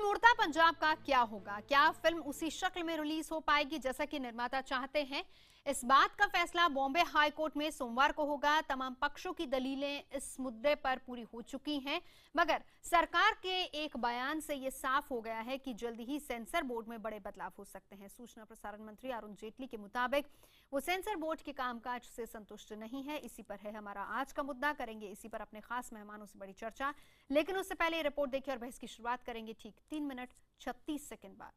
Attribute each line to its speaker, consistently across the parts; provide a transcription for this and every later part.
Speaker 1: Film उड़ता पंजाब का क्या होगा? क्या फिल्म उसी शक्ल में रिलीज हो पाएगी जैसा कि निर्माता चाहते हैं? इस बात का फैसला बॉम्बे हाई कोर्ट में सोमवार को होगा। तमाम पक्षों की दलीलें इस मुद्दे पर पूरी हो चुकी हैं, मगर सरकार के एक बयान से यह साफ हो गया है कि जल्दी ही सेंसर बोर्ड में बड़े बदलाव हो सकते हैं। सूचना प्रसारण मंत्री अरुण जेटली के मुताबिक वो सेंसर बोर्ड के कामकाज से संतुष्ट नहीं है। इसी पर है हमारा आज का मुद्दा। करेंगे इसी पर अपने खास मेहमानों से बड़ी चर्चा, लेकिन उससे पहले रिपोर्ट देखिए और बहस की शुरुआत करेंगे ठीक 3 मिनट 36 सेकंड बाद।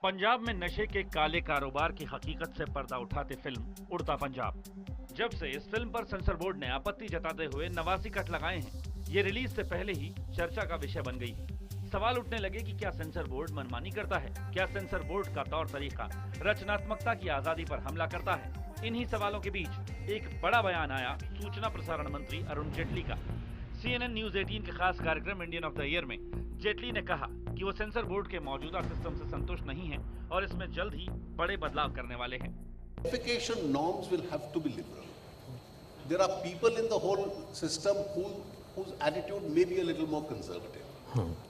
Speaker 2: पंजाब में नशे के काले कारोबार की हकीकत से पर्दा उठाते फिल्म उड़ता पंजाब। जब से इस फिल्म पर सेंसर बोर्ड ने आपत्ति जताते हुए 89 कट लगाए हैं, ये रिलीज से पहले ही चर्चा का विषय बन गई है। सवाल उठने लगे कि क्या सेंसर बोर्ड मनमानी करता है? क्या सेंसर बोर्ड का तौर तरीका रचनात्मकता की आजादी पर हमला करता है? इन्हीं सवालों के बीच एक बड़ा बयान आया सूचना प्रसारण मंत्री अरुण जेटली का। CNN न्यूज 18 के खास कार्यक्रम इंडियन ऑफ द ईयर में जेटली ने कहा कि वो सेंसर बोर्ड के मौजूदा सिस्टम से संतुष्ट नहीं हैं और इसमें जल्द ही बड़े बदलाव करने वाले हैं।
Speaker 3: Certification norms will have to be liberal. There are people in the whole system whose attitude may be a little more conservative.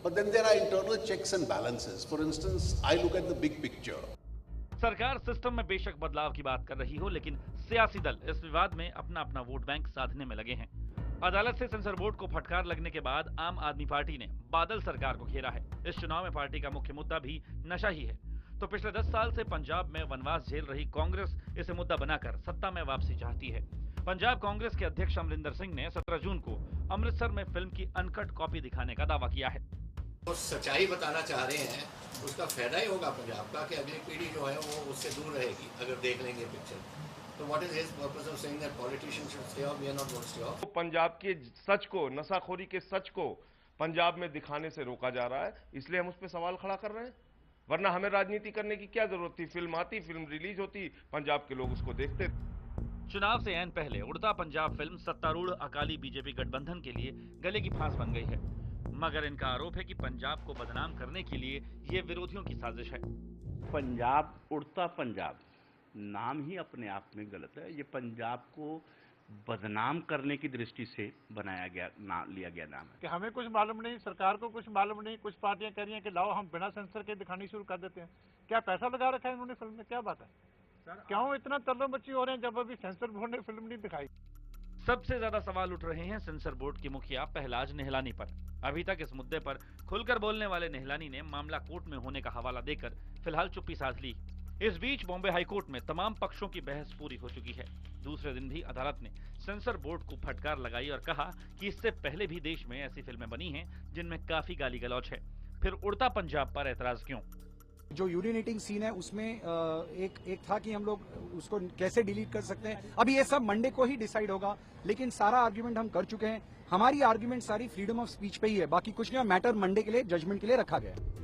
Speaker 3: But then there are internal checks and balances. For instance, I look at the big picture.
Speaker 2: सरकार system में बेशक बदलाव की बात कर रही हो, लेकिन सियासी दल इस विवाद में अपना अपना वोट बैंक साधने में लगे हैं। अदालत से सेंसर बोर्ड को फटकार लगने के बाद आम आदमी पार्टी ने बादल सरकार को घेरा है। इस चुनाव में पार्टी का मुख्य मुद्दा भी नशा ही है। तो पिछले 10 साल से पंजाब में वनवास झेल रही कांग्रेस इसे मुद्दा बनाकर सत्ता में वापसी चाहती है। पंजाब कांग्रेस के अध्यक्ष अमरिंदर सिंह ने 17 जून को अमृतसर में फिल्म की अनकट कॉपी दिखाने का दावा किया है।
Speaker 4: तो सच्चाई बताना चाह रहे हैं, उसका फायदा ही होगा पंजाब का कि अगली पीढ़ी जो है वो उससे दूर रहेगी अगर देख लेंगे पिक्चर। तो what is his purpose of saying that politicians should stay off, we are not going to stay off.
Speaker 5: Punjab के सच को, नशाखोरी के सच को पंजाब में दिखाने से रोका जा रहा है, इसलिए हम उस पर सवाल खड़ा कर रहे हैं। वरना हमें राजनीति करने की क्या जरूरत थी? फिल्म आती, फिल्म रिलीज होती, पंजाब के लोग उसको देखते।
Speaker 2: चुनाव से ऐन पहले उड़ता पंजाब फिल्म सत्तारूढ़ अकाली बीजेपी गठबंधन के लिए गले की फांस बन गई है, मगर इनका आरोप है कि पंजाब को बदनाम करने के लिए ये विरोधियों की साजिश है।
Speaker 6: पंजाब उड़ता पंजाब नाम ही अपने आप में गलत है। ये पंजाब को बदनाम करने की दृष्टि से बनाया गया लिया गया नाम है
Speaker 7: कि हमें कुछ मालूम नहीं, सरकार को कुछ मालूम नहीं। कुछ पार्टियां कह रही हैं कि लाओ हम बिना सेंसर के दिखानी शुरू कर देते हैं। क्या पैसा लगा रखा है इन्होंने फिल्म में? क्या बात है? क्यों इतना तल्लो मच्ची हो रहे हैं जब अभी सेंसर बोर्ड ने फिल्म नहीं दिखाई?
Speaker 2: सबसे ज्यादा सवाल उठ रहे हैं सेंसर बोर्ड के मुखिया पहलाज निहलानी पर। अभी तक इस मुद्दे पर खुलकर बोलने वाले निहलानी ने मामला कोर्ट में होने का हवाला देकर फिलहाल चुप्पी साध ली। इस बीच बॉम्बे हाईकोर्ट में तमाम पक्षों की बहस पूरी हो चुकी है। दूसरे दिन भी अदालत ने सेंसर बोर्ड को फटकार लगाई और कहा कि इससे पहले भी देश में ऐसी फिल्में बनी हैं जिनमें काफी गाली गलौज है, फिर उड़ता पंजाब पर ऐतराज क्यों?
Speaker 8: जो यूरिनेटिंग सीन है उसमें एक था कि हम लोग उसको कैसे डिलीट कर सकते हैं। अभी ये सब मंडे को ही डिसाइड होगा, लेकिन सारा आर्ग्यूमेंट हम कर चुके हैं। हमारी आर्ग्यूमेंट सारी फ्रीडम ऑफ स्पीच पे ही है, बाकी कुछ नहीं। मैटर मंडे के लिए, जजमेंट के लिए रखा गया है।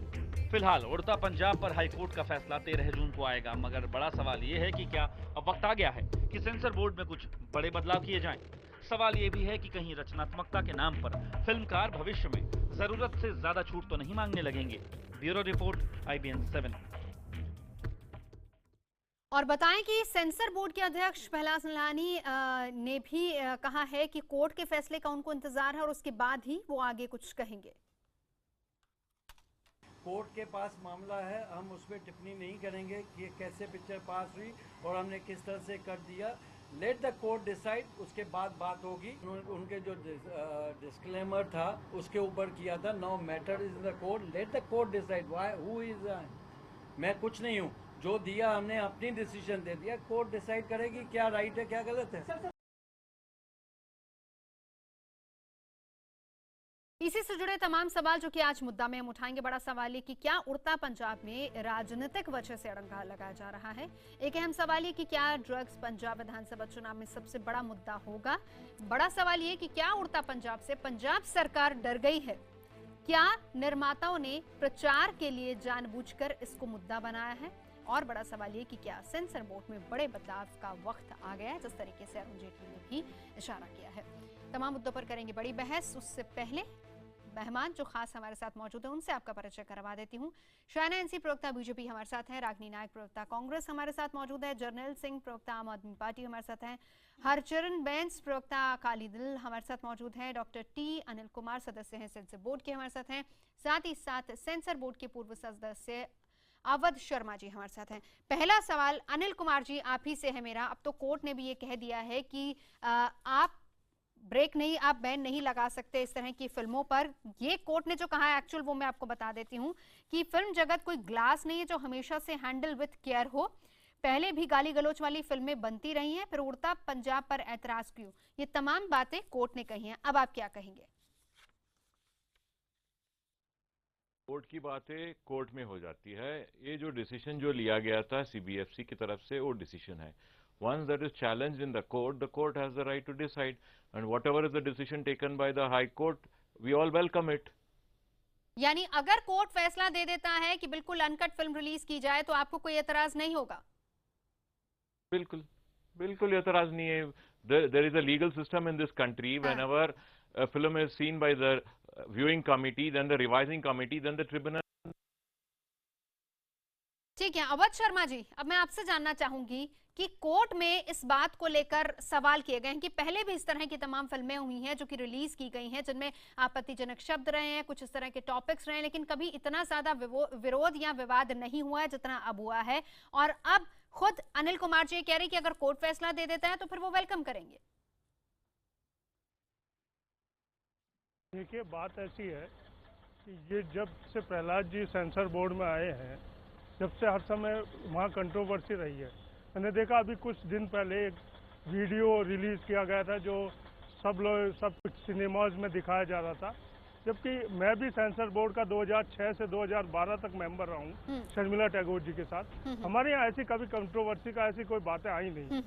Speaker 2: फिलहाल उड़ता पंजाब पर हाईकोर्ट का फैसला 13 जून को आएगा, मगर बड़ा सवाल ये है कि क्या अब वक्त आ गया है कि सेंसर बोर्ड में कुछ बड़े बदलाव किए जाएं? सवाल ये भी है कि कहीं रचनात्मकता के नाम पर फिल्मकार भविष्य में जरूरत से ज्यादा छूट तो नहीं मांगने लगेंगे। Bureau report, IBN 7।
Speaker 1: और बताएं कि सेंसर बोर्ड के अध्यक्ष पहलाज निहलानी ने भी कहा है कि कोर्ट के फैसले का उनको इंतजार है और उसके बाद ही वो आगे कुछ कहेंगे।
Speaker 9: कोर्ट के पास मामला है, हम उस पर टिप्पणी नहीं करेंगे कि कैसे पिक्चर पास हुई और हमने किस तरह से कर दिया। लेट द कोर्ट डिसाइड, उसके बाद बात होगी। उनके जो डिस्क्लेमर था उसके ऊपर किया था, no matter is in the court, let the court decide why who is. मैं कुछ नहीं हूँ, जो दिया हमने अपनी डिसीजन दे दिया। कोर्ट डिसाइड करेगी क्या राइट है क्या गलत है।
Speaker 1: इसी से जुड़े तमाम सवाल जो कि आज मुद्दा में हम उठाएंगे। बड़ा सवाल ये कि क्या उड़ता पंजाब में राजनीतिक वजह से अड़ंगा लगाया जा रहा है। एक अहम सवाल ये कि क्या ड्रग्स पंजाब विधानसभा चुनाव में सबसे बड़ा मुद्दा होगा। बड़ा सवाल ये कि क्या उड़ता पंजाब से पंजाब सरकार डर गई है। क्या निर्माताओं ने प्रचार के लिए जानबूझकर इसको मुद्दा बनाया है। और बड़ा सवाल ये कि क्या सेंसर बोर्ड में बड़े बदलाव का वक्त आ गया है, जिस तरीके से अरुण जेटली ने भी इशारा किया है। तमाम मुद्दों पर करेंगे बड़ी बहस। उससे पहले मेहमान जो खास हमारे साथ मौजूद है उनसे आपका परिचय करवा देती हूँ। शायना एनसी प्रवक्ता बीजेपी हमारे साथ हैं, रागनी नायक प्रवक्ता कांग्रेस हमारे साथ मौजूद है, जर्नैल सिंह प्रवक्ता आम आदमी पार्टी हमारे साथ हैं, हरचरण बैंस प्रवक्ता अकाली दल हमारे साथ मौजूद हैं, डॉक्टर टी अनिल कुमार सदस्य हैं सेंसर बोर्ड के हमारे साथ हैं, साथ ही साथ सेंसर बोर्ड के पूर्व सदस्य अवध शर्मा जी हमारे साथ हैं। पहला सवाल अनिल कुमार जी आप ही से है मेरा। अब तो कोर्ट ने भी ये कह दिया है कि आप ब्रेक नहीं, आप बैन नहीं लगा सकते इस तरह की फिल्मों पर। ये कोर्ट ने जो कहा है एक्चुअल वो मैं आपको बता देती हूँ कि फिल्म जगत कोई ग्लास नहीं है जो हमेशा से हैंडल विथ केयर हो। पहले भी गाली गलोच वाली फिल्में बनती रही हैं, फिर उड़ता पंजाब पर ऐतराज क्यों, ये तमाम बातें कोर्ट ने कही हैं। अब आप क्या कहेंगे।
Speaker 10: कोर्ट की बातें कोर्ट में हो जाती है। ये जो डिसीजन जो लिया गया था सीबीएफसी की तरफ से वो डिसीजन है। Once that is challenged in the court has the right to decide, and whatever is the decision taken by the High Court, we all welcome it.
Speaker 1: यानी अगर कोर्ट फैसला दे देता है कि बिल्कुल अनकट फिल्म रिलीज की जाए तो आपको कोई एतराज नहीं होगा।
Speaker 10: बिल्कुल एतराज नहीं है। There is a legal system in this country. Whenever a film is seen by the viewing committee, then the revising committee, then the tribunal.
Speaker 1: ठीक है अवध शर्मा जी, अब मैं आपसे जानना चाहूंगी कि कोर्ट में इस बात को लेकर सवाल किए गए हैं कि पहले भी इस तरह की तमाम फिल्में हुई हैं जो कि रिलीज की गई हैं जिनमें आपत्तिजनक शब्द रहे हैं, कुछ इस तरह के टॉपिक्स रहे हैं, लेकिन कभी इतना ज्यादा विरोध या विवाद नहीं हुआ है जितना अब हुआ है। और अब खुद अनिल कुमार जी कह रहे हैं कि अगर कोर्ट फैसला दे देता है तो फिर वो वेलकम करेंगे।
Speaker 7: देखिए बात ऐसी है कि ये जब से प्रहलाद जी सेंसर बोर्ड में आए हैं, जब से हर समय वहाँ कंट्रोवर्सी रही है। मैंने देखा अभी कुछ दिन पहले एक वीडियो रिलीज किया गया था जो सब कुछ सिनेमाज में दिखाया जा रहा था, जबकि मैं भी सेंसर बोर्ड का 2006 से 2012 तक मेंबर रहा हूँ शर्मिला टैगोर जी के साथ। हमारे यहाँ ऐसी कभी कंट्रोवर्सी का ऐसी कोई बातें आई नहीं।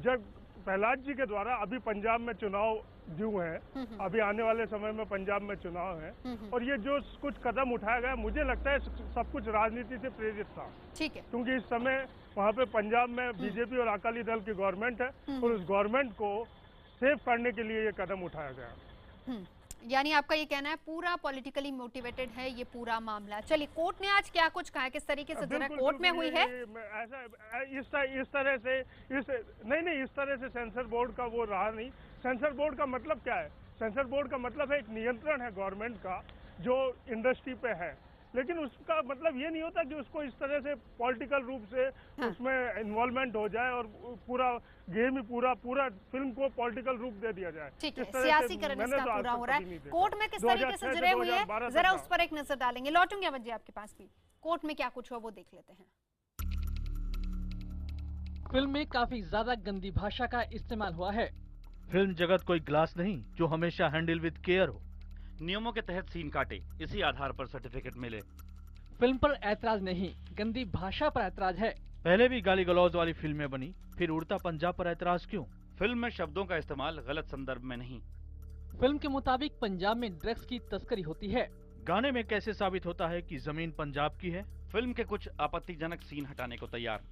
Speaker 7: जब प्रहलाद जी के द्वारा अभी पंजाब में चुनाव ड्यू है, अभी आने वाले समय में पंजाब में चुनाव है, और ये जो कुछ कदम उठाया गया मुझे लगता है सब कुछ राजनीति से प्रेरित था।
Speaker 1: ठीक है,
Speaker 7: क्योंकि इस समय वहाँ पे पंजाब में बीजेपी और अकाली दल की गवर्नमेंट है और उस गवर्नमेंट को सेव करने के लिए ये कदम उठाया गया।
Speaker 1: यानी आपका ये कहना है पूरा पॉलिटिकली मोटिवेटेड है ये पूरा मामला। चलिए कोर्ट ने आज क्या कुछ कहा, किस तरीके से जरा कोर्ट में हुई है
Speaker 7: ऐसा इस तरह से सेंसर बोर्ड का वो रहा नहीं। सेंसर बोर्ड का मतलब क्या है? सेंसर बोर्ड का मतलब है एक नियंत्रण है गवर्नमेंट का जो इंडस्ट्री पे है, लेकिन उसका मतलब ये नहीं होता कि उसको इस तरह से पॉलिटिकल रूप से उसमें इन्वॉल्वमेंट हो जाए और पूरा गेम ही पूरा फिल्म को पॉलिटिकल रूप दे दिया जाए।
Speaker 1: ठीक है, सियासीकरण इसका पूरा हो रहा है। कोर्ट में किस तरीके से जुड़े हुए हैं जरा उस पर एक नजर डालेंगे। लौटूंगे अवध जी आपके पास भी। कोर्ट में क्या कुछ हो वो देख लेते हैं।
Speaker 11: फिल्म में काफी ज्यादा गंदी भाषा का इस्तेमाल हुआ है।
Speaker 2: फिल्म जगत कोई ग्लास नहीं जो हमेशा हैंडल विद केयर हो।
Speaker 12: नियमों के तहत सीन काटे, इसी आधार पर सर्टिफिकेट मिले।
Speaker 11: फिल्म पर ऐतराज नहीं, गंदी भाषा पर ऐतराज है।
Speaker 2: पहले भी गाली गलौज वाली फिल्में बनी, फिर उड़ता पंजाब पर ऐतराज क्यों?
Speaker 12: फिल्म में शब्दों का इस्तेमाल गलत संदर्भ में नहीं।
Speaker 11: फिल्म के मुताबिक पंजाब में ड्रग्स की तस्करी होती है।
Speaker 2: गाने में कैसे साबित होता है कि जमीन पंजाब की है?
Speaker 12: फिल्म के कुछ आपत्तिजनक सीन हटाने को तैयार।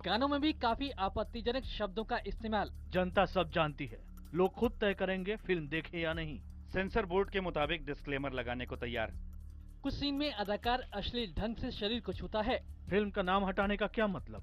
Speaker 11: गानों में भी काफी आपत्तिजनक शब्दों का इस्तेमाल।
Speaker 2: जनता सब जानती है, लोग खुद तय करेंगे फिल्म देखें या नहीं।
Speaker 12: सेंसर बोर्ड के मुताबिक डिस्क्लेमर लगाने को तैयार।
Speaker 11: कुछ सीन में अदाकार अश्लील ढंग से शरीर को छूता है।
Speaker 2: फिल्म का नाम हटाने का क्या मतलब?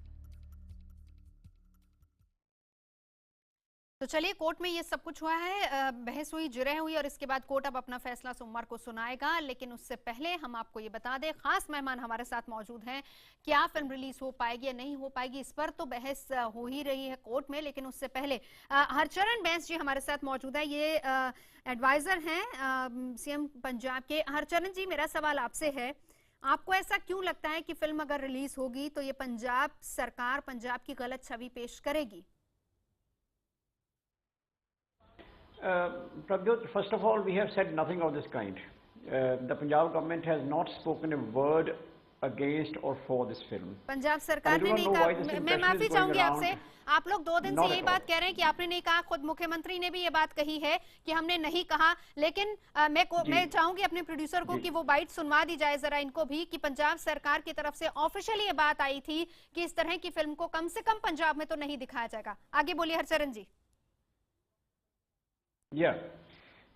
Speaker 1: तो चलिए कोर्ट में ये सब कुछ हुआ है, बहस हुई, जिरह हुई और इसके बाद कोर्ट अब अपना फैसला सोमवार को सुनाएगा। लेकिन उससे पहले हम आपको ये बता दें, खास मेहमान हमारे साथ मौजूद हैं। क्या फिल्म रिलीज हो पाएगी या नहीं हो पाएगी इस पर तो बहस हो ही रही है कोर्ट में। लेकिन उससे पहले हरचरण बैंस जी हमारे साथ मौजूद है, ये एडवाइजर हैं सीएम पंजाब के। हरचरण जी, मेरा सवाल आपसे है, आपको ऐसा क्यों लगता है कि फिल्म अगर रिलीज होगी तो ये पंजाब सरकार पंजाब की गलत छवि पेश करेगी?
Speaker 13: Pradyut, first of all, we have said nothing of this kind. The Punjab government has not spoken a word against or for this film.
Speaker 1: Punjab सरकार ने नहीं कहा, मैं माफी चाहूंगी आपसे, आप लोग 2 दिन से यही बात कह रहे हैं कि आपने नहीं कहा, खुद मुख्यमंत्री ने भी ये बात कही है कि हमने नहीं कहा, लेकिन मैं चाहूंगी अपने प्रोड्यूसर को कि वो बाइट सुनवा दी जाए जरा इनको भी, कि पंजाब सरकार की तरफ से ऑफिशियली ये बात आई थी कि इस तरह की फिल्म को कम से कम पंजाब में तो नहीं दिखाया जाएगा। आगे बोलिए हरचरण जी।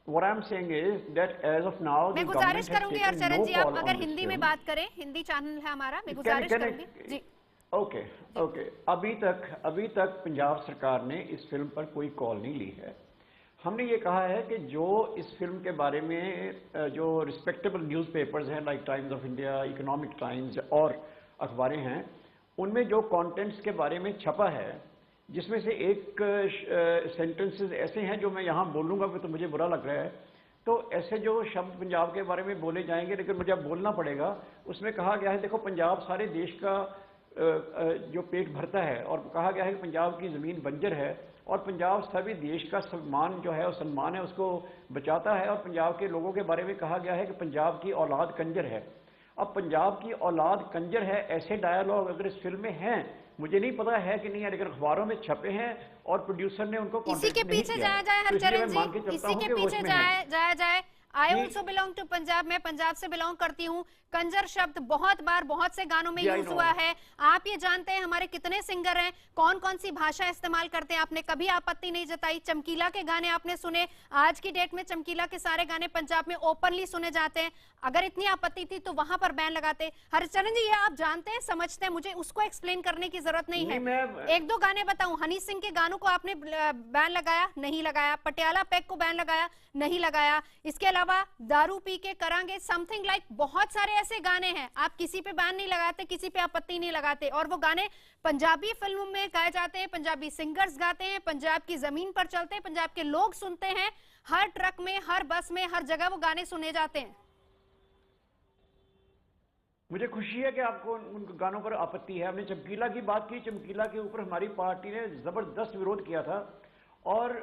Speaker 13: What I'm saying is that as of now,
Speaker 1: मैं गुजारिश करूंगी हरचरण जी, आप अगर हिंदी में बात करें, हिंदी चैनल है हमारा, मैं गुजारिश करूंगी जी।
Speaker 13: ओके। अभी तक पंजाब सरकार ने इस फिल्म पर कोई कॉल नहीं ली है। हमने ये कहा है कि जो इस फिल्म के बारे में जो रिस्पेक्टेबल न्यूज़पेपर्स हैं like times of India, economic times और अखबारें हैं, उनमें जो कंटेंट्स के बारे में छपा है, जिसमें से एक सेंटेंसेस ऐसे हैं जो मैं यहाँ बोलूँगा तो मुझे बुरा लग रहा है, तो ऐसे जो शब्द पंजाब के बारे में बोले जाएंगे, लेकिन मुझे अब बोलना पड़ेगा। उसमें कहा गया है, देखो पंजाब सारे देश का जो पेट भरता है, और कहा गया है कि पंजाब की ज़मीन बंजर है, और पंजाब सभी देश का सम्मान जो है, और सम्मान है, उसको बचाता है। और पंजाब के लोगों के बारे में कहा गया है कि पंजाब की औलाद कंजर है। अब पंजाब की औलाद कंजर है, ऐसे डायलॉग अगर इस फिल्म में हैं, मुझे नहीं पता है कि नहीं है, लेकिन अखबारों में छपे हैं और प्रोड्यूसर ने उनको
Speaker 1: इसी के पीछे जाया जाए हरचरण जी, इसी के पीछे जाया जाए। I also belong to Punjab, मैं पंजाब से बिलोंग करती हूँ। कंजर शब्द बहुत बार बहुत से गानों में यूज हुआ है। आप ये जानते हैं हमारे कितने सिंगर हैं, कौन कौन सी भाषा इस्तेमाल करते हैं, आपने कभी आपत्ति नहीं जताई। चमकीला के गाने आपने सुने, आज की डेट में चमकीला के सारे गाने पंजाब में ओपनली सुने जाते हैं। अगर इतनी आपत्ति थी तो वहां पर बैन लगाते। हरचरण जी, ये आप जानते हैं, समझते हैं, मुझे उसको एक्सप्लेन करने की जरूरत नहीं है। 1-2 गाने बताऊं, हनी सिंह के गानों को आपने बैन लगाया, नहीं लगाया। पटियाला पैग को बैन लगाया, नहीं लगाया। इसके अलावा दारू पी के करांगे, समथिंग लाइक, बहुत सारे ऐसे गाने हैं, आप किसी पे बैन नहीं लगाते, किसी पे आपत्ति नहीं लगाते। और वो गाने पंजाबी फिल्मों में गाए जाते हैं, पंजाबी सिंगर्स गाते हैं, पंजाब की जमीन पर चलते हैं, पंजाब के लोग सुनते हैं, हर ट्रक में, हर बस में, हर जगह वो गाने सुने जाते हैं।
Speaker 13: मुझे खुशी है कि आपको उन गानों पर आपत्ति है। हमने चमकीला की बात की, चमकीला के ऊपर हमारी पार्टी ने जबरदस्त विरोध किया था। और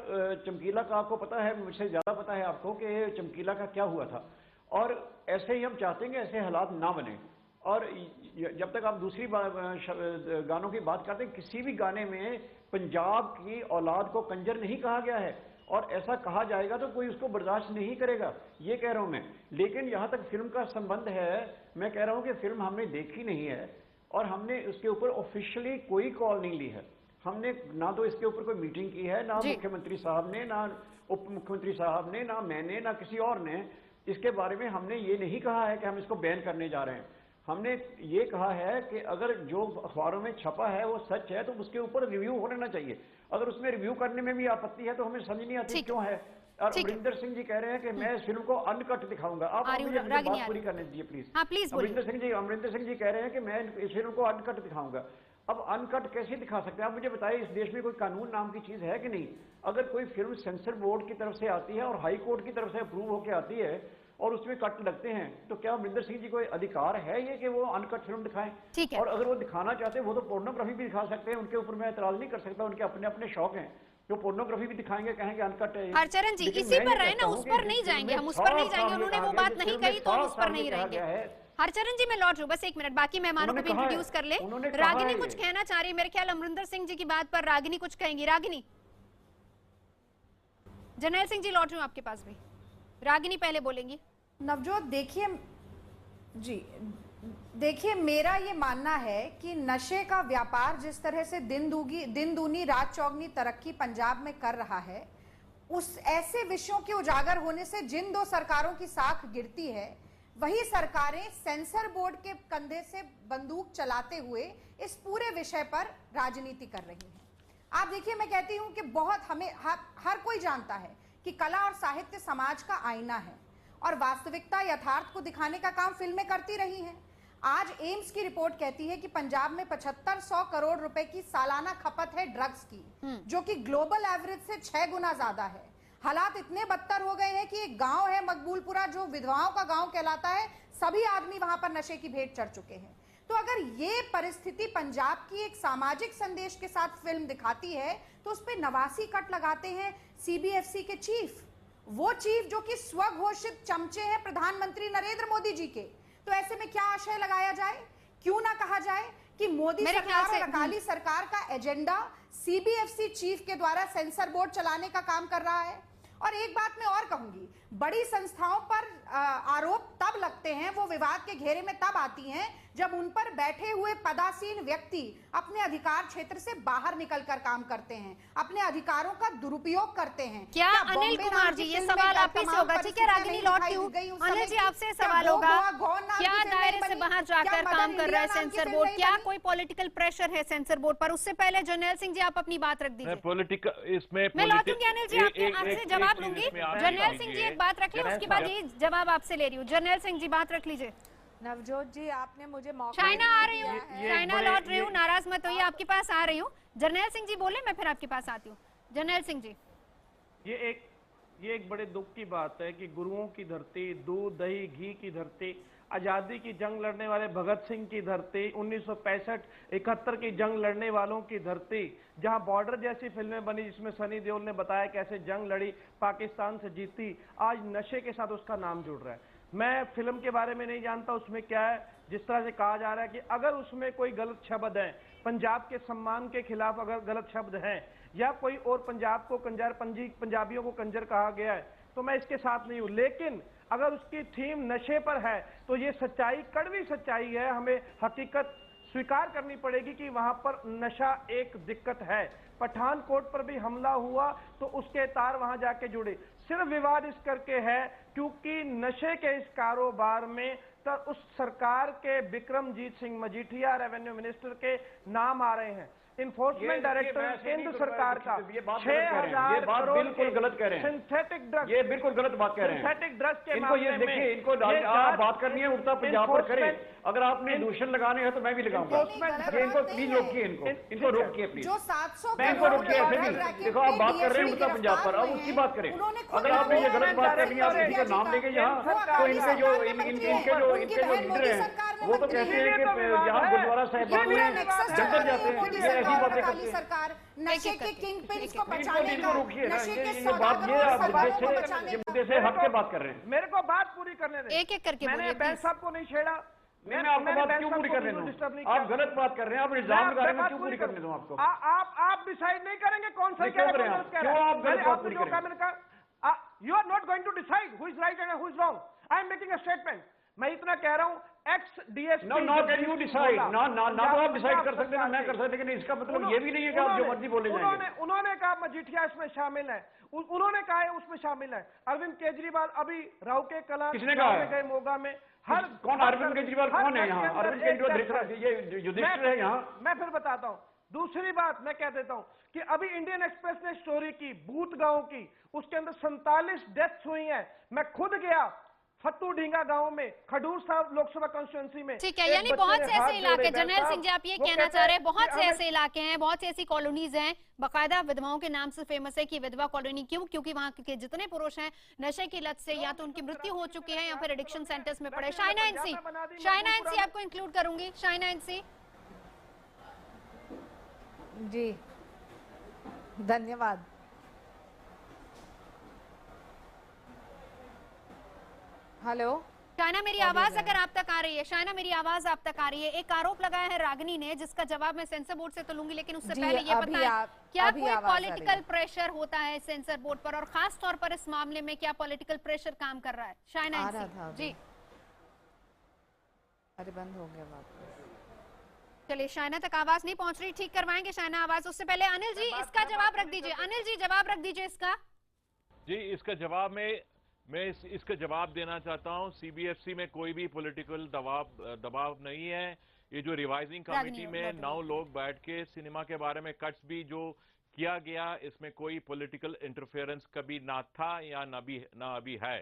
Speaker 13: चमकीला का आपको पता है, मुझसे ज्यादा पता है आपको कि चमकीला का क्या हुआ था। और ऐसे ही हम चाहते हैं कि ऐसे हालात ना बने। और जब तक आप दूसरी गानों की बात करते हैं, किसी भी गाने में पंजाब की औलाद को कंजर नहीं कहा गया है, और ऐसा कहा जाएगा तो कोई उसको बर्दाश्त नहीं करेगा, ये कह रहा हूं मैं। लेकिन यहां तक फिल्म का संबंध है, मैं कह रहा हूं कि फिल्म हमने देखी नहीं है, और हमने उसके ऊपर ऑफिशियली कोई कॉल नहीं ली है। हमने ना तो इसके ऊपर कोई मीटिंग की है, ना मुख्यमंत्री साहब ने, ना उप मुख्यमंत्री साहब ने, ना मैंने, ना किसी और ने। इसके बारे में हमने ये नहीं कहा है कि हम इसको बैन करने जा रहे हैं। हमने ये कहा है कि अगर जो अखबारों में छपा है वो सच है तो उसके ऊपर रिव्यू होना चाहिए। अगर उसमें रिव्यू करने में भी आपत्ति है तो हमें समझ नहीं आती क्यों है। और अमरिंदर सिंह जी कह रहे हैं कि मैं इस फिल्म को अनकट दिखाऊंगा। आप मुझे बात पूरी करने दीजिए प्लीज। अमरिंदर सिंह जी कह रहे हैं कि मैं इस फिल्म को अनकट दिखाऊंगा। अब अनकट कैसे दिखा सकते हैं आप मुझे बताइए। इस देश में कोई कानून नाम की चीज है कि नहीं? अगर कोई फिल्म सेंसर बोर्ड की तरफ से आती है और हाई कोर्ट की तरफ से अप्रूव होकर आती है और उसमें कट लगते हैं, तो क्या अमरिंदर सिंह जी को अधिकार है ये कि वो अनकट फिल्म दिखाएं? और अगर वो दिखाना चाहते हैं वो तो पोर्नोग्राफी भी दिखा सकते हैं, उनके ऊपर मैं एतराज नहीं कर सकता। उनके अपने अपने शौक हैं, जो पोर्नोग्राफी भी दिखाएंगे, कहेंगे अनकट है।
Speaker 1: हरचरण जी, इसी पर रहे ना, उस पर नहीं जाएंगे हम, उस पर नहीं जाएंगे। उन्होंने वो बात नहीं कही तो उस पर नहीं रहेंगे। हरचरण जी, मैं लौट रही हूँ, बस 1 मिनट, बाकी मेहमानों को भी इंट्रोड्यूस कर ले। रागिनी कुछ कहना चाह रही है मेरे ख्याल अमरिंदर सिंह जी की बात पर। रागिनी कुछ कहेंगी। रागिनी, जर्नैल सिंह जी लौट रही हूँ आपके पास भी। रागिनी पहले बोलेंगी।
Speaker 14: नवजोत, देखिए मेरा ये मानना है कि नशे का व्यापार जिस तरह से दिन दूनी रात चौगनी तरक्की पंजाब में कर रहा है, उस ऐसे विषयों के उजागर होने से जिन 2 सरकारों की साख गिरती है, वही सरकारें सेंसर बोर्ड के कंधे से बंदूक चलाते हुए इस पूरे विषय पर राजनीति कर रही हैं। आप देखिए, मैं कहती हूं कि हर कोई जानता है कि कला और साहित्य समाज का आईना है और वास्तविकता यथार्थ को दिखाने का काम फिल्में करती रही हैं। आज एम्स की रिपोर्ट कहती है कि पंजाब में 7500 करोड़ रुपए की सालाना खपत है ड्रग्स की, जो कि ग्लोबल एवरेज से 6 गुना ज्यादा है। हालात इतने बदतर हो गए हैं कि एक गांव है मकबूलपुरा, जो विधवाओं का गांव कहलाता है, सभी आदमी वहां पर नशे की भेंट चढ़ चुके हैं। तो अगर ये परिस्थिति पंजाब की एक सामाजिक संदेश के साथ फिल्म दिखाती है तो उस पर 89 कट लगाते हैं सीबीएफसी के चीफ, वो चीफ जो कि स्वघोषित चमचे हैं प्रधानमंत्री नरेंद्र मोदी जी के। तो ऐसे में क्या आशय लगाया जाए? क्यों ना कहा जाए कि मोदी सरकार और अकाली सरकार का एजेंडा सीबीएफसी चीफ के द्वारा सेंसर बोर्ड चलाने का काम कर रहा है। और एक बात मैं और कहूंगी, बड़ी संस्थाओं पर आरोप तब लगते हैं, वो विवाद के घेरे में तब आती हैं जब उन पर बैठे हुए पदासीन व्यक्ति अपने अधिकार क्षेत्र से बाहर निकलकर काम करते हैं, अपने अधिकारों का दुरुपयोग करते हैं।
Speaker 1: क्या अनिल कुमार जी, ये सवाल आप ही से होगा, ठीक है रागिनी लौट क्यों? अनिल जी आपसे सवाल होगा, क्या दायरे से बाहर जाकर काम कर रहा है सेंसर बोर्ड? क्या कोई पॉलिटिकल प्रेशर है सेंसर बोर्ड पर? उससे पहले जर्नैल सिंह जी आप अपनी बात रख दीजिए।
Speaker 10: पॉलिटिकल इसमें
Speaker 1: मैं लौटूंगी अनिल जी, आपसे जवाब लूंगी। जर्नैल सिंह जी एक बात रख ले, उसके बाद ये जवाब आपसे ले रही हूँ। जर्नैल सिंह जी बात रख लीजिए।
Speaker 15: नवजोत जी, आपने मुझे मौका
Speaker 1: शाइना आ रही हूँ, शाइना लौट रही हूँ, नाराज मत होइए, आपके पास आ रही हूँ। जर्नैल सिंह जी बोले, मैं फिर आपके पास आती हूँ। जर्नैल सिंह जी,
Speaker 16: ये एक बड़े दुख की बात है कि गुरुओं की धरती, दूध दही घी की धरती, आजादी की जंग लड़ने वाले भगत सिंह की धरती, 1965-71 की जंग लड़ने वालों की धरती, जहां बॉर्डर जैसी फिल्में बनी जिसमें सनी देओल ने बताया कैसे जंग लड़ी, पाकिस्तान से जीती, आज नशे के साथ उसका नाम जुड़ रहा है। मैं फिल्म के बारे में नहीं जानता उसमें क्या है, जिस तरह से कहा जा रहा है कि अगर उसमें कोई गलत शब्द है, पंजाब के सम्मान के खिलाफ अगर गलत शब्द हैं, या कोई और पंजाब को कंजर, पंजाबियों को कंजर कहा गया है, तो मैं इसके साथ नहीं हूं। लेकिन अगर उसकी थीम नशे पर है तो ये सच्चाई, कड़वी सच्चाई है, हमें हकीकत स्वीकार करनी पड़ेगी कि वहां पर नशा एक दिक्कत है। पठानकोट पर भी हमला हुआ तो उसके तार वहां जाके जुड़े। सिर्फ विवाद इस करके है क्योंकि नशे के इस कारोबार में तो उस सरकार के बिक्रमजीत सिंह मजीठिया रेवेन्यू मिनिस्टर के नाम आ रहे हैं। इन्फोर्समेंट डायरेक्टर केंद्र सरकार का 6,000 करोड़
Speaker 13: बिल्कुल गलत कह रहे हैं,
Speaker 16: सिंथेटिक ड्रग्स,
Speaker 13: ये बिल्कुल गलत बात कह रहे हैं।
Speaker 16: सिंथेटिक ड्रग्स के
Speaker 13: इनको ये देखिए, इनको आप बात करनी है उड़ता पंजाब पर करें, अगर आपने दूषण लगाने हैं तो मैं भी लगाऊंगा। इनको प्लीज रोकिए, इनको रोकिए प्लीज,
Speaker 14: जो 700
Speaker 13: इनको रोकिए। ऐसे नहीं, देखो आप बात कर रहे हैं उड़ता पंजाब पर, अब उसकी बात करें। अगर आपने ये गलत बात करनी है, आप किसी का नाम लेंगे यहाँ, तो इनके जो लीडर हैं वो तो कहते हैं कि यहाँ गुरुद्वारा साहिबान में जंगल जाते हैं, ये ऐसी बातें करते हैं।
Speaker 14: सरकार नशे के किंग पिन्स को बचाने का, नशे के
Speaker 13: ये बात ये मुद्दे से हट के बात कर रहे हैं।
Speaker 16: मेरे को बात पूरी करने दें,
Speaker 1: एक एक करके
Speaker 16: मैंने बैस साहब को नहीं छेड़ा,
Speaker 13: मैंने आपको बात क्यों पूरी करने दूं? आप गलत बात कर रहे हैं, आप इल्जाम लगा रहे हैं, क्यों पूरी करने दूं आपको?
Speaker 16: आप डिसाइड नहीं करेंगे कौन सा क्या
Speaker 13: क्यों आप गलत बात पूरी कर रहे हैं?
Speaker 16: You are not going to decide who is right and who is wrong. I am making a statement. मैं इतना कह रहा हूं, ex DSP
Speaker 13: not you decide, ना तो आप डिसाइड कर सकते हैं, मैं कर सकते, लेकिन इसका मतलब ये भी नहीं है कि आप जो मर्जी बोले जाएंगे।
Speaker 16: उन्होंने कहा मजीठिया इसमें शामिल है, उन्होंने कहा है उसमें शामिल है। अरविंद केजरीवाल अभी राव के कला
Speaker 13: किसने कहा
Speaker 16: गए मोगा में,
Speaker 13: कौन अरविंद केजरीवाल कौन है यहाँ? अरविंद केजरीवाल ये युधिष्ठिर है यहाँ।
Speaker 16: मैं फिर बताता हूँ। दूसरी बात मैं कह देता हूँ कि अभी इंडियन एक्सप्रेस ने स्टोरी की बूथ गांव की, उसके अंदर 47 डेथ्स हुई हैं। मैं खुद गया फत्तू ढींगा गांव में, खडूर साहब लोकसभा कॉन्स्टिट्यूंसी में।
Speaker 1: ठीक है, यानी बहुत से ऐसे इलाके, जर्नैल सिंह जी आप ये कहना चाह रहे हैं, बहुत से ऐसे इलाके हैं, बहुत सी ऐसी कॉलोनीज हैं, बाकायदा विधवाओं के नाम से फेमस है कि विधवा कॉलोनी। क्यों? क्योंकि वहाँ के जितने पुरुष हैं नशे की लत से या तो उनकी मृत्यु हो चुकी है या फिर एडिक्शन सेंटर्स में पड़े। शाइना एनसी आपको इंक्लूड करूंगी। शाइना एनसी
Speaker 15: जी, धन्यवाद। हेलो
Speaker 1: शाइना, मेरी आवाज अगर आप तक आ रही है, शाइना मेरी आवाज आप तक आ रही है। एक आरोप लगाया है रागिनी ने, जिसका जवाब मैं सेंसर बोर्ड से तो लूंगी, लेकिन उससे पहले ये बताएं क्या कोई पॉलिटिकल प्रेशर होता है सेंसर बोर्ड पर, और खास तौर पर इस मामले में क्या पॉलिटिकल प्रेशर काम कर रहा है? शाइना जी।
Speaker 15: अरे बंद हो गया बात।
Speaker 1: चलिए, शाइना तक आवाज नहीं पहुंच रही, ठीक करवाएंगे शाइना आवाज। उससे पहले अनिल जी इसका जवाब रख दीजिए। अनिल जी जवाब रख दीजिए इसका।
Speaker 10: जी, इसका जवाब मैं इसका जवाब देना चाहता हूं। सीबीएफसी में कोई भी पॉलिटिकल दबाव नहीं है। ये जो रिवाइजिंग कमेटी में 9 लोग बैठ के सिनेमा के बारे में कट्स भी जो किया गया, इसमें कोई पॉलिटिकल इंटरफेरेंस कभी ना था या ना अभी है।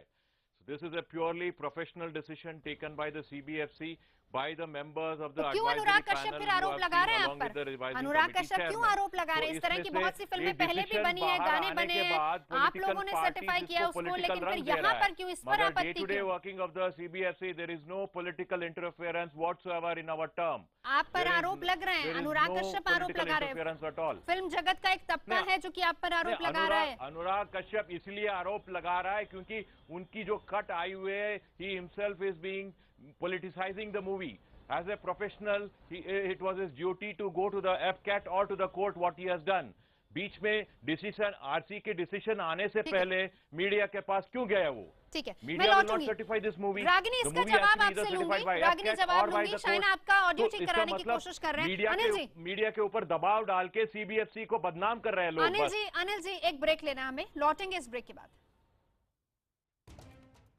Speaker 10: This is a purely professional decision taken by the CBFC, by the members of the
Speaker 1: तो क्यों
Speaker 10: advisory
Speaker 1: अनुराग
Speaker 10: panel
Speaker 1: कश्यप फिर
Speaker 10: who
Speaker 1: आरोप
Speaker 10: have
Speaker 1: लगा
Speaker 10: seen
Speaker 1: रहे हैं
Speaker 10: along
Speaker 1: आप
Speaker 10: with the
Speaker 1: पर?
Speaker 10: revising
Speaker 1: अनुराग
Speaker 10: committee
Speaker 1: कश्यप क्यों
Speaker 10: chairman.
Speaker 1: आरोप लगा रहे हैं?
Speaker 10: तो
Speaker 1: इस तरह की
Speaker 10: इसमें
Speaker 1: बहुत सी
Speaker 10: से
Speaker 1: फिल्में
Speaker 10: ये
Speaker 1: पहले भी
Speaker 10: decision
Speaker 1: बनी है,
Speaker 10: बाहर
Speaker 1: गाने
Speaker 10: आने
Speaker 1: बने
Speaker 10: के
Speaker 1: हैं,
Speaker 10: बाद
Speaker 1: आप
Speaker 10: political
Speaker 1: लोगों ने
Speaker 10: parties
Speaker 1: सर्टिफाई किया
Speaker 10: इसको
Speaker 1: उसको,
Speaker 10: political
Speaker 1: लेकिन फिर
Speaker 10: रंग दे
Speaker 1: यहाँ
Speaker 10: रहा
Speaker 1: पर
Speaker 10: है।
Speaker 1: क्यों इस पर
Speaker 10: मगर
Speaker 1: आपत्ति
Speaker 10: day-to-day
Speaker 1: क्यों?
Speaker 10: working of the CBFC, there is no political interference whatsoever in our term.
Speaker 1: आप पर
Speaker 10: There is-
Speaker 1: आरोप लग रहे हैं,
Speaker 10: there is
Speaker 1: Anurag
Speaker 10: no
Speaker 1: Kashyap आरोप
Speaker 10: political
Speaker 1: लगा रहे हैं।
Speaker 10: interference at all.
Speaker 1: फिल्म जगत का एक तबका है जो कि आप पर आरोप लगा रहा है।
Speaker 10: अनुराग कश्यप इसलिए आरोप लगा रहा है क्योंकि उनकी जो कट आई हुई है, he himself is being politicizing the movie. As a professional, it was his duty to go to the FCAT or to the court what he has done. बीच में डिसीजन आरसी के डिसीजन आने से पहले media के पास क्यों गया वो?
Speaker 1: ठीक है, मैं
Speaker 10: मीडिया विल नॉट
Speaker 1: लौटूंगी।
Speaker 10: Certify this movie.
Speaker 1: रागिनी इसका जवाब आपसे लूंगी, रागिनी जवाब लूंगी। शाइना आपका ऑडियो चेक कराने की कोशिश कर रहे हैं। अनिल जी,
Speaker 10: मीडिया के ऊपर दबाव डाल के सीबीएफसी को बदनाम कर रहे हैं लोग।
Speaker 1: अनिल जी एक ब्रेक लेना हमें, लौटेंगे इस ब्रेक के बाद।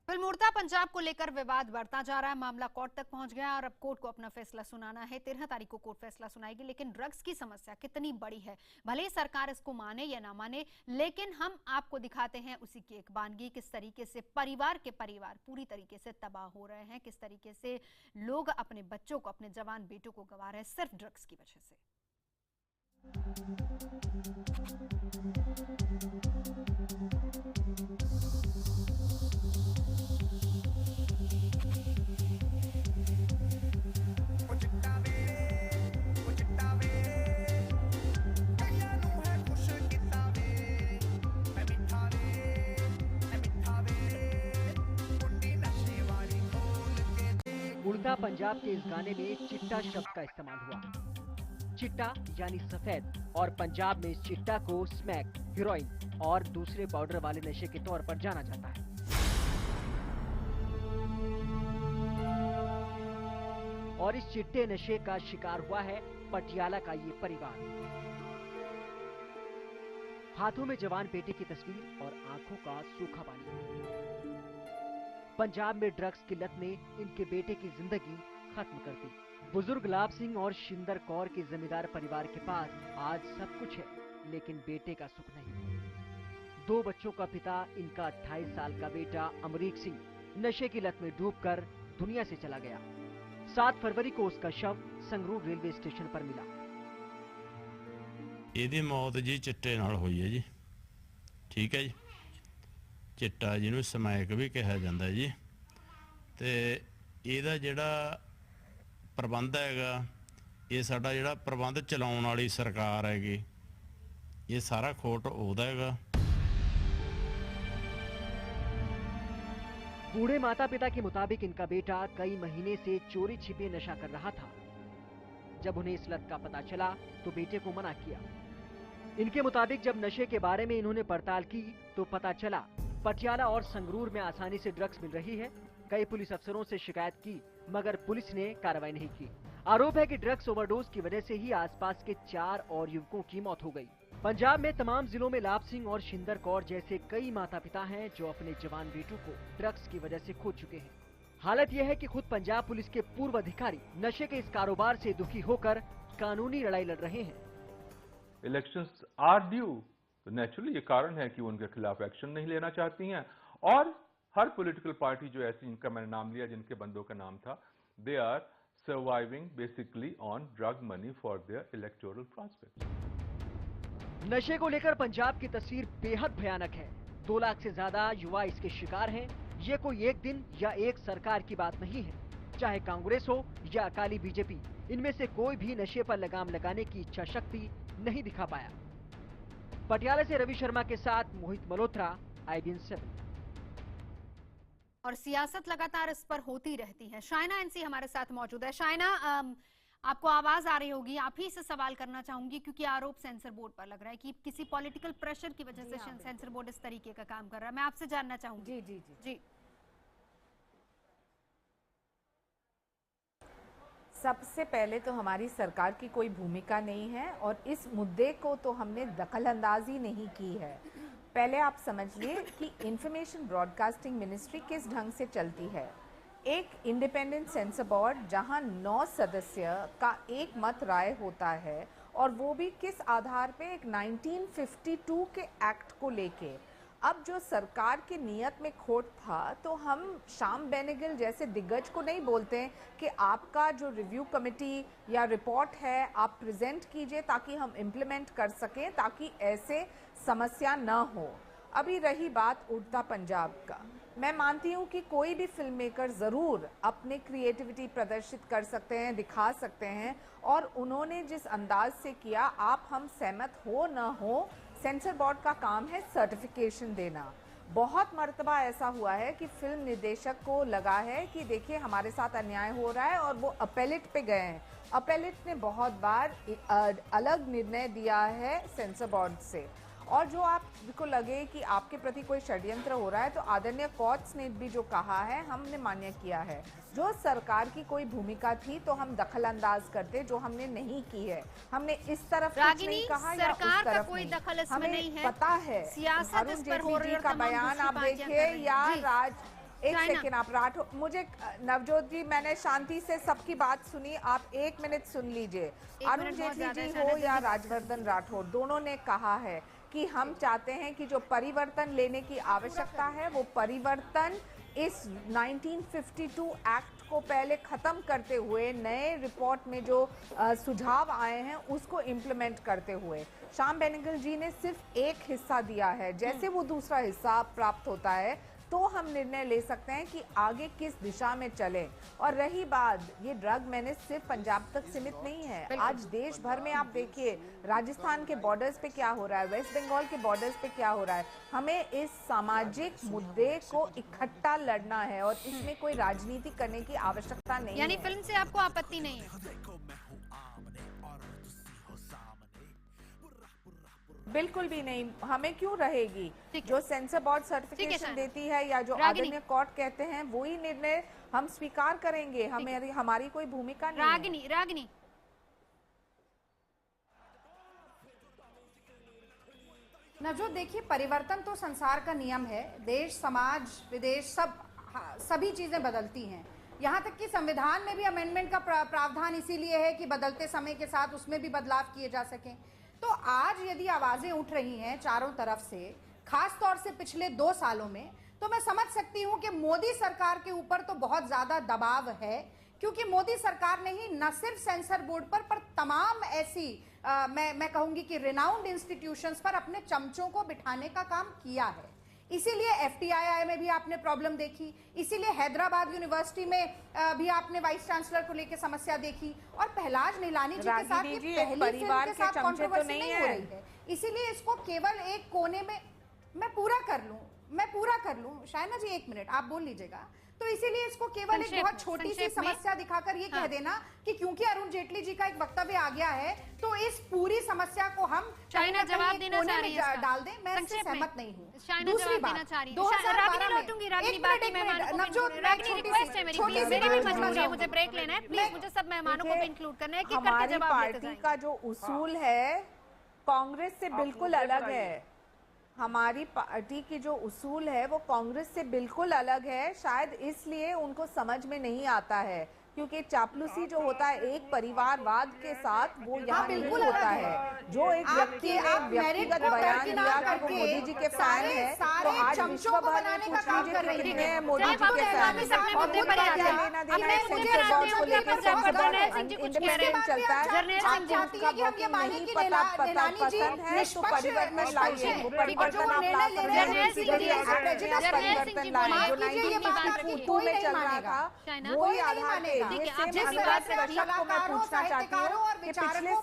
Speaker 1: फिल्म उड़ता पंजाब को लेकर विवाद बढ़ता जा रहा है, मामला कोर्ट तक पहुंच गया और अब कोर्ट को अपना फैसला सुनाना है। 13 तारीख को कोर्ट फैसला सुनाएगी, लेकिन ड्रग्स की समस्या कितनी बड़ी है, भले ही सरकार इसको माने या ना माने, लेकिन हम आपको दिखाते हैं उसी की एक वानगी, किस तरीके से परिवार के परिवार पूरी तरीके से तबाह हो रहे हैं, किस तरीके से लोग अपने बच्चों को, अपने जवान बेटों को गंवा रहे हैं सिर्फ ड्रग्स की वजह से।
Speaker 11: उड़ता पंजाब के इस गाने में चिट्टा शब्द का इस्तेमाल हुआ। चिट्टा यानी सफेद, और पंजाब में इस चिट्टा को स्मैक, हेरोइन और दूसरे पाउडर वाले नशे के तौर पर जाना जाता है। और इस चिट्टे नशे का शिकार हुआ है पटियाला का ये परिवार। हाथों में जवान बेटे की तस्वीर और आंखों का सूखा पानी। पंजाब में ड्रग्स की लत ने इनके बेटे की जिंदगी खत्म कर दी। बुजुर्ग लाभ सिंह और शिंदर कौर के जमींदार परिवार के पास आज सब कुछ है, लेकिन बेटे का सुख नहीं। 2 बच्चों का पिता, इनका 28 साल का बेटा अमरीक सिंह नशे की लत में डूबकर दुनिया से चला गया। 7 फरवरी को उसका शव संगरूर रेलवे स्टेशन पर मिला।
Speaker 17: ਇਹਦੀ ਮੌਤ ਜੀ ਚਿੱਟੇ ਨਾਲ ਹੋਈ ਹੈ ਜੀ, ਠੀਕ ਹੈ ਜੀ। ਚਿੱਟਾ ਜਿਹਨੂੰ ਸਮੈਕ ਵੀ ਕਿਹਾ ਜਾਂਦਾ ਜੀ, ਤੇ ਇਹਦਾ ਜਿਹੜਾ ਪ੍ਰਬੰਧ ਹੈਗਾ, ਇਹ ਸਾਡਾ ਜਿਹੜਾ ਪ੍ਰਬੰਧ ਚਲਾਉਣ ਵਾਲੀ ਸਰਕਾਰ ਹੈਗੀ, ਇਹ ਸਾਰਾ ਖੋਟ ਉਹਦਾ ਹੈਗਾ।
Speaker 11: बूढ़े माता पिता के मुताबिक इनका बेटा कई महीने से चोरी छिपे नशा कर रहा था। जब उन्हें इस लत का पता चला तो बेटे को मना किया। इनके मुताबिक जब नशे के बारे में इन्होंने पड़ताल की तो पता चला पटियाला और संगरूर में आसानी से ड्रग्स मिल रही है। कई पुलिस अफसरों से शिकायत की, मगर पुलिस ने कार्रवाई नहीं की। आरोप है कि ड्रग्स ओवरडोज की वजह से ही आसपास के 4 और युवकों की मौत हो गई। पंजाब में तमाम जिलों में लाभ सिंह और शिंदर कौर जैसे कई माता पिता हैं जो अपने जवान बेटों को ड्रग्स की वजह से खो चुके हैं। हालत यह है कि खुद पंजाब पुलिस के पूर्व अधिकारी नशे के इस कारोबार से दुखी होकर कानूनी लड़ाई लड़ रहे हैं।
Speaker 18: इलेक्शंस आर ड्यू, तो नेचुरली ये कारण है कि वो उनके खिलाफ एक्शन नहीं लेना चाहती हैं। और हर पॉलिटिकल पार्टी जो ऐसी, इनका मैंने नाम लिया जिनके बंदों का नाम था, they are surviving basically on drug money for their electoral prospects.
Speaker 11: नशे को लेकर पंजाब की तस्वीर बेहद भयानक है। 2 लाख से ज्यादा युवा इसके शिकार हैं। ये कोई एक दिन या एक सरकार की बात नहीं है, चाहे कांग्रेस हो या अकाली बीजेपी, इनमें से कोई भी नशे पर लगाम लगाने की इच्छा शक्ति नहीं दिखा पाया। पटियाला से रवि शर्मा के साथ मोहित मल्होत्रा, IBN 7।
Speaker 1: और सियासत लगातार इस पर होती रहती है। शाइना एनसी हमारे साथ मौजूद है। शाइना, आपको आवाज आ रही होगी, आप ही से सवाल करना चाहूंगी क्योंकि आरोप सेंसर बोर्ड पर लग रहा है कि किसी पॉलिटिकल प्रेशर की वजह से सेंसर बोर्ड इस तरीके का काम कर रहा है। मैं आपसे जानना चाहूंगी।
Speaker 15: जी। सबसे पहले तो हमारी सरकार की कोई भूमिका नहीं है और इस मुद्दे को तो हमने दखलंदाजी नहीं की है। पहले आप समझिए कि इंफॉर्मेशन ब्रॉडकास्टिंग मिनिस्ट्री किस ढंग से चलती है। एक इंडिपेंडेंट सेंसर बोर्ड जहां 9 सदस्य का एक मत राय होता है, और वो भी किस आधार पे, एक 1952 के एक्ट को लेके। अब जो सरकार की नीयत में खोट था, तो हम श्याम बेनेगल जैसे दिग्गज को नहीं बोलते हैं कि आपका जो रिव्यू कमेटी या रिपोर्ट है आप प्रेजेंट कीजिए ताकि हम इम्प्लीमेंट कर सकें, ताकि ऐसे समस्या ना हो। अभी रही बात उड़ता पंजाब का, मैं मानती हूँ कि कोई भी फिल्म मेकर ज़रूर अपने क्रिएटिविटी प्रदर्शित कर सकते हैं, दिखा सकते हैं, और उन्होंने जिस अंदाज से किया, आप हम सहमत हो ना हो, सेंसर बोर्ड का काम है सर्टिफिकेशन देना। बहुत मर्तबा ऐसा हुआ है कि फिल्म निर्देशक को लगा है कि देखिए हमारे साथ अन्याय हो रहा है, और वो अपेलेट पे गए हैं। अपेलेट ने बहुत बार अलग निर्णय दिया है सेंसर बोर्ड से, और जो आपको लगे कि आपके प्रति कोई षड्यंत्र हो रहा है, तो आदरणीय कोर्ट्स ने भी जो कहा है हमने मान्य किया है। जो सरकार की कोई भूमिका थी तो हम दखल अंदाज करते, जो हमने नहीं की है। हमने इस तरफ कुछ नहीं कहा या उस
Speaker 1: सरकार का
Speaker 15: तरफ
Speaker 1: कोई
Speaker 15: नहीं।
Speaker 1: दखल इसमें
Speaker 15: हमें
Speaker 1: नहीं है,
Speaker 15: पता है
Speaker 1: सियासत इस पर हो
Speaker 15: अरुण
Speaker 1: रही
Speaker 15: जेटली
Speaker 1: है
Speaker 15: जी का
Speaker 1: और तमाम
Speaker 15: बयान
Speaker 1: दूसरी
Speaker 15: आप
Speaker 1: पार्टियां
Speaker 15: देखिए,
Speaker 1: कर रही
Speaker 15: या
Speaker 1: हैं। जी।
Speaker 15: एक
Speaker 1: चाइना।
Speaker 15: सेकेंड आप राठौर, मुझे नवजोत जी, मैंने शांति से सबकी बात सुनी, आप 1 मिनट सुन लीजिए। अरुण
Speaker 1: मिनट बहुत
Speaker 15: जेटली
Speaker 1: ज्यादा है,
Speaker 15: जी
Speaker 1: शायद
Speaker 15: हो या
Speaker 1: जल्दी-
Speaker 15: राजवर्धन राठौर, दोनों ने कहा है कि हम चाहते हैं कि जो परिवर्तन लेने की आवश्यकता है, वो परिवर्तन इस 1952 एक्ट को पहले खत्म करते हुए, नए रिपोर्ट में जो सुझाव आए हैं उसको इम्प्लीमेंट करते हुए। श्याम बेनेगल जी ने सिर्फ एक हिस्सा दिया है, जैसे वो दूसरा हिस्सा प्राप्त होता है तो हम निर्णय ले सकते हैं कि आगे किस दिशा में चले। और रही बात, ये ड्रग मैंने सिर्फ पंजाब तक सीमित नहीं है, आज देश भर में आप देखिए, राजस्थान के बॉर्डर्स पे क्या हो रहा है, वेस्ट बंगाल के बॉर्डर्स पे क्या हो रहा है। हमें इस सामाजिक मुद्दे को इकट्ठा लड़ना है और इसमें कोई राजनीति करने की आवश्यकता नहीं
Speaker 1: यानी
Speaker 15: है।
Speaker 1: फिल्म से आपको आपत्ति नहीं है?
Speaker 15: बिल्कुल भी नहीं, हमें क्यों रहेगी। जो सेंसर बोर्ड सर्टिफिकेशन देती है या जो
Speaker 1: रागिनी।
Speaker 15: आदरणीय कोर्ट कहते हैं वही निर्णय हम स्वीकार करेंगे, हमें हमारी कोई भूमिका नहीं है।
Speaker 1: रागिनी
Speaker 14: नवजोत, देखिए परिवर्तन तो संसार का नियम है, देश समाज विदेश सभी चीजें बदलती हैं। यहाँ तक कि संविधान में भी अमेंडमेंट का प्रावधान इसीलिए है कि बदलते समय के साथ उसमें भी बदलाव किए जा सकें। तो आज यदि आवाजें उठ रही हैं चारों तरफ से, खास तौर से पिछले 2 सालों में, तो मैं समझ सकती हूं कि मोदी सरकार के ऊपर तो बहुत ज्यादा दबाव है, क्योंकि मोदी सरकार ने ही न सिर्फ सेंसर बोर्ड पर तमाम ऐसी मैं कहूंगी कि रिनाउंड इंस्टीट्यूशंस पर अपने चमचों को बिठाने का काम किया है। इसीलिए एफटीआई में भी आपने प्रॉब्लम देखी, इसीलिए हैदराबाद यूनिवर्सिटी में भी आपने वाइस चांसलर को लेकर समस्या देखी, और पहलाज निलानी जी के साथ ये पहली फिल्म के साथ कंट्रोवर्सी नहीं हो रही है। इसीलिए इसको केवल एक कोने में मैं पूरा कर लूं शायना जी, 1 मिनट आप बोल लीजिएगा। तो इसीलिए इसको केवल एक बहुत छोटी सी समस्या दिखाकर ये कह देना कि क्योंकि अरुण जेटली जी का एक वक्तव्य आ गया है तो इस पूरी समस्या को हम
Speaker 1: चाइना जवाब देना चाह रही है,
Speaker 14: डाल दें, मैं इससे सहमत नहीं हूँ।
Speaker 1: चाइना
Speaker 14: दूसरी
Speaker 1: जवाब देना
Speaker 14: बात,
Speaker 1: चाह रही है।
Speaker 14: 2012 में
Speaker 1: मेरी भी मजबूरी है, मुझे ब्रेक लेना है, प्लीज मुझे सब मेहमानों को भी इंक्लूड करना है कि करके जवाब लेते
Speaker 15: पार्टी का जो उसूल है कांग्रेस से बिल्कुल अलग है। हमारी पार्टी की जो उसूल है वो कांग्रेस से बिल्कुल अलग है। शायद इसलिए उनको समझ में नहीं आता है, क्योंकि चापलूसी जो होता है एक परिवारवाद के साथ, वो यहाँ बिल्कुल होता है। जो एक व्यक्ति ने व्यक्तिगत बयान दिया कि वो मोदी जी के फैन है, तो आज विश्व भर में पूछ लीजिए कि कितने मोदी जी के फैन हैं, और उनका क्या लेना देना है सेंसर बोर्ड को लेकर। सेंसर बोर्ड इंडिपेंडेंट चलता है, आपको उसका वर्किंग नहीं पता पसंद है तो परिवर्तन लाइए, वो परिवर्तन आप ला सकते हैं। परिवर्तन लाइए, जो 1952 में चल रहा था वही आधार पे।
Speaker 14: जिस अनुराग को मैं पूछना चाहती हूँ कि पिछले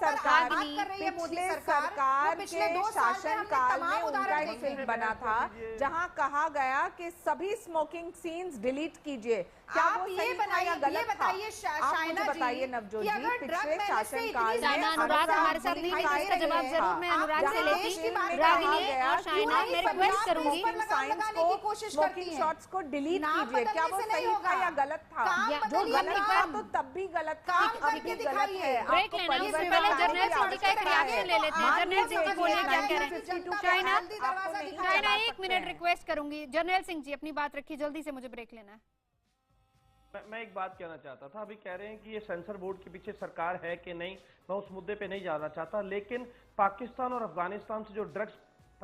Speaker 14: सरकार के शासनकाल में उनका एक फिल्म बना था जहां कहा गया कि सभी स्मोकिंग सीन्स डिलीट कीजिए। क्या वो सही था या गलत था? आप मुझे बताइए नवजोत जी, पिछले शासनकाल में
Speaker 1: अनुराग हमारे साथ नहीं है, इसका जवाब जरूर मैं अनुराग से लेती। रागिनी और शाइना, मैं रिक्वेस्ट करूंगी
Speaker 15: साइंस को, स्मोकिंग शॉट्स को डिलीट कीजिए। क्या वो सही था या गलत था? जो गलत था तो तब भी गलत था, अब भी गलत है।
Speaker 1: ब्रेक लेना, उससे पहले जर्नल सिंह जी का एक रिएक्शन ले लेते हैं। जर्नल सिंह जी बोलिए क्या कह रहे हैं। शाइना 1 मिनट रिक्वेस्ट करूंगी। जर्नल सिंह जी अपनी बात रखिए, जल्दी से मुझे ब्रेक लेना है।
Speaker 16: मैं एक बात कहना चाहता था, अभी कह रहे हैं कि ये सेंसर बोर्ड के पीछे सरकार है कि नहीं, मैं उस मुद्दे पे नहीं जाना चाहता, लेकिन पाकिस्तान और अफगानिस्तान से जो ड्रग्स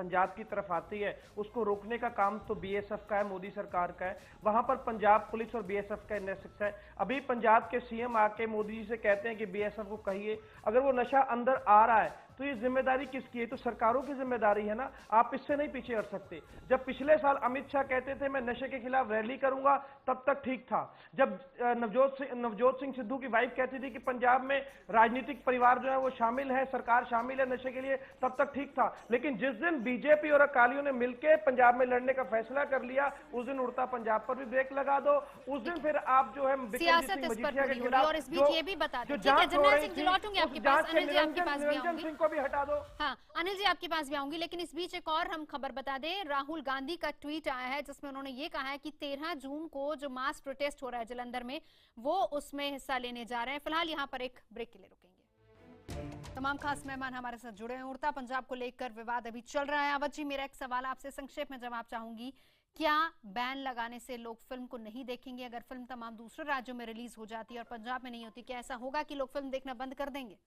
Speaker 16: पंजाब की तरफ आती है, उसको रोकने का काम तो बीएसएफ का है, मोदी सरकार का है। वहां पर पंजाब पुलिस और बीएसएफ का इंटरेस्ट है। अभी पंजाब के सीएम आके मोदी जी से कहते हैं कि बीएसएफ को कहिए अगर वो नशा अंदर आ रहा है तो ये जिम्मेदारी किसकी है? तो सरकारों की जिम्मेदारी है ना, आप इससे नहीं पीछे हट सकते। जब पिछले साल अमित शाह कहते थे मैं नशे के खिलाफ रैली करूंगा, तब तक ठीक था। जब नवजोत सिंह सिद्धू की वाइफ कहती थी कि पंजाब में राजनीतिक परिवार जो है वो शामिल है, सरकार शामिल है नशे के लिए, तब तक ठीक था। लेकिन जिस दिन बीजेपी और अकालियों ने मिलकर पंजाब में लड़ने का फैसला कर लिया, उस दिन उड़ता पंजाब पर भी ब्रेक लगा दो। उस दिन फिर आप जो है
Speaker 1: सियासत इस पर पूरी होगी। और इस बीच ये भी बता दें, जनरल सिंह लौटूंगी आपके पास, अनिल जी आपके पास भी आऊंगी।
Speaker 16: भी हटा दो।
Speaker 1: हाँ अनिल जी आपके पास भी आऊंगी, लेकिन इस बीच एक और हम खबर बता दें। राहुल गांधी का ट्वीट आया है जिसमें उन्होंने ये कहा है कि 13 जून को जो मास प्रोटेस्ट हो रहा है जलंधर में, वो उसमें हिस्सा लेने जा रहे हैं। फिलहाल यहाँ पर एक ब्रेक के लिए रुकेंगे। तमाम खास मेहमान हमारे साथ जुड़े हैं। उड़ता पंजाब को लेकर विवाद अभी चल रहा है। अवध जी, मेरा एक सवाल आपसे संक्षेप में जवाब चाहूंगी। क्या बैन लगाने से लोग फिल्म को नहीं देखेंगे? अगर फिल्म तमाम दूसरे राज्यों में रिलीज हो जाती है और पंजाब में नहीं होती, क्या ऐसा होगा कि लोग फिल्म देखना बंद कर देंगे?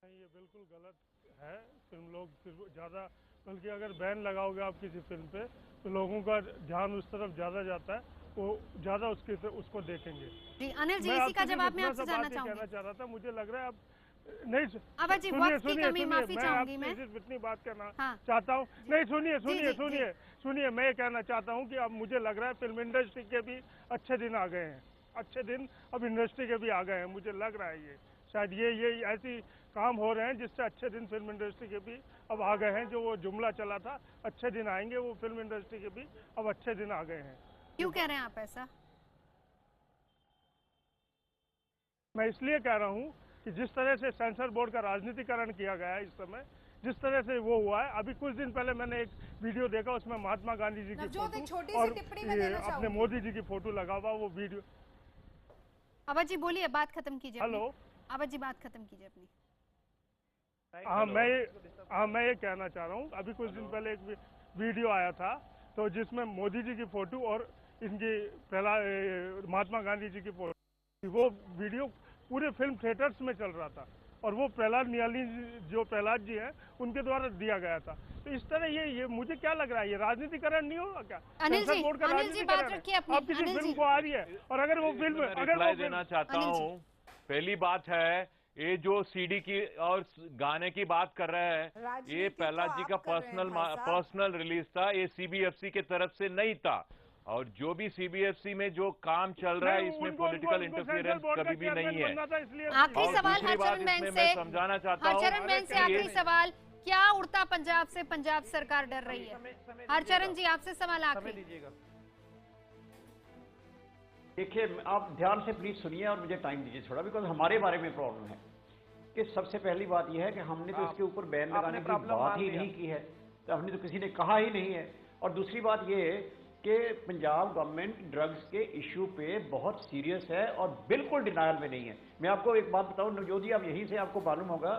Speaker 19: ये बिल्कुल गलत है। फिल्म लोग ज्यादा, बल्कि अगर बैन लगाओगे आप किसी फिल्म पे तो लोगों का ध्यान उस तरफ ज्यादा जाता है, वो ज्यादा उसको देखेंगे।
Speaker 1: जी अनिल जी, इसी का जवाब मैं आपसे जानना चाहूंगी।
Speaker 19: कहना चाह रहा था, मुझे लग रहा है अब नहीं
Speaker 1: अवध जी, वक्त की कमी, माफी चाहूंगी मैं
Speaker 19: इतनी बात करना चाहता हूँ। नहीं सुनिए, मैं ये कहना चाहता हूँ कि अब मुझे लग रहा है फिल्म इंडस्ट्री के भी अच्छे दिन आ गए हैं। अच्छे दिन अब इंडस्ट्री के भी आ गए हैं, मुझे लग रहा है। ये शायद ये ऐसी काम हो रहे हैं जिससे अच्छे दिन फिल्म इंडस्ट्री के भी अब आ गए हैं। जो वो जुमला चला था अच्छे दिन आएंगे, वो फिल्म इंडस्ट्री के भी अब अच्छे दिन आ गए हैं।
Speaker 1: क्यों कह रहे हैं आप ऐसा?
Speaker 19: मैं इसलिए कह रहा हूँ कि जिस तरह से सेंसर बोर्ड का राजनीतिकरण किया गया है इस समय, जिस तरह से वो हुआ है। अभी कुछ दिन पहले मैंने एक वीडियो देखा, उसमें महात्मा गांधी जी की फोटो और अपने मोदी जी की फोटो लगा हुआ वो वीडियो।
Speaker 1: अवध जी बोलिए, बात खत्म कीजिए।
Speaker 19: हेलो
Speaker 1: अवध जी, बात खत्म कीजिए अपनी।
Speaker 19: मैं ये कहना चाह रहा हूँ, अभी कुछ दिन पहले एक वीडियो आया था तो जिसमें मोदी जी की फोटो और इनकी महात्मा गांधी जी की फोटो, वो वीडियो पूरे फिल्म थिएटर्स में चल रहा था और वो प्रहलाद नियाली जो प्रहलाद जी हैं उनके द्वारा दिया गया था। तो इस तरह ये मुझे क्या लग रहा है, ये राजनीतिकरण नहीं होगा क्या?
Speaker 1: अनिल जी बात रखिए अपनी।
Speaker 19: आप किसी फिल्म को आ रही है और अगर वो फिल्म, अगर वो
Speaker 10: देना चाहता हूँ। पहली बात है, ये जो सीडी की और गाने की बात कर रहे हैं, ये प्रहलाद जी का पर्सनल रिलीज था, ये सीबीएफसी के तरफ से नहीं था। और जो भी सीबीएफसी में जो काम चल रहा है इसमें पॉलिटिकल इंटरफेरेंस कभी भी नहीं है।
Speaker 1: आखिरी सवाल हरचरण बहन से,
Speaker 10: समझाना चाहता हूँ।
Speaker 1: हरचरण बहन से आखिरी सवाल, क्या उड़ता पंजाब से पंजाब सरकार डर रही है? हरचरण जी, आपसे सवाल आखिरी।
Speaker 13: देखिए, आप ध्यान से प्लीज सुनिए और मुझे टाइम दीजिए थोड़ा, बिकॉज हमारे बारे में प्रॉब्लम है कि सबसे पहली बात यह है कि हमने तो इसके ऊपर बैन लगाने की बात ही नहीं की है, तो हमने तो किसी ने कहा ही नहीं है। और दूसरी बात यह है कि पंजाब गवर्नमेंट ड्रग्स के इश्यू पे बहुत सीरियस है और बिल्कुल डिनायल में नहीं है। मैं आपको एक बात बताऊं नवजोत जी, आप यहीं से आपको मालूम होगा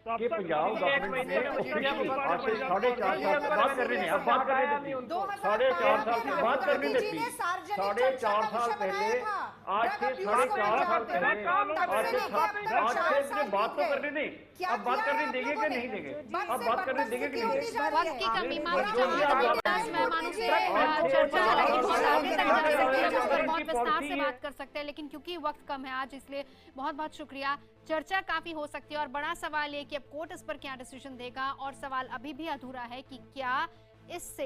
Speaker 13: कि पंजाब गवर्नमेंट ने ऑफिशियली आज से 4.5 साल बात करने नहीं, अब बात करने देती, 4.5 साल की बात करने देती, 4.5 साल पहले, आज से 4.5 साल पहले, आज से बात तो करने नहीं, अब बात करने देंगे कि नहीं देंगे? अब बात करने देंगे कि नहीं देंगे?
Speaker 1: वक्त की कमी, मेहमानों से चर्चा बहुत विस्तार से बात कर सकते हैं, लेकिन क्योंकि वक्त कम है आज, इसलिए बहुत बहुत शुक्रिया। चर्चा काफी हो सकती है और बड़ा सवाल ये कि अब कोर्ट इस पर क्या डिसीजन देगा, और सवाल अभी भी अधूरा है कि क्या इससे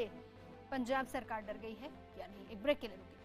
Speaker 1: पंजाब सरकार डर गई है या नहीं। एक ब्रेक के लिए रुकिए।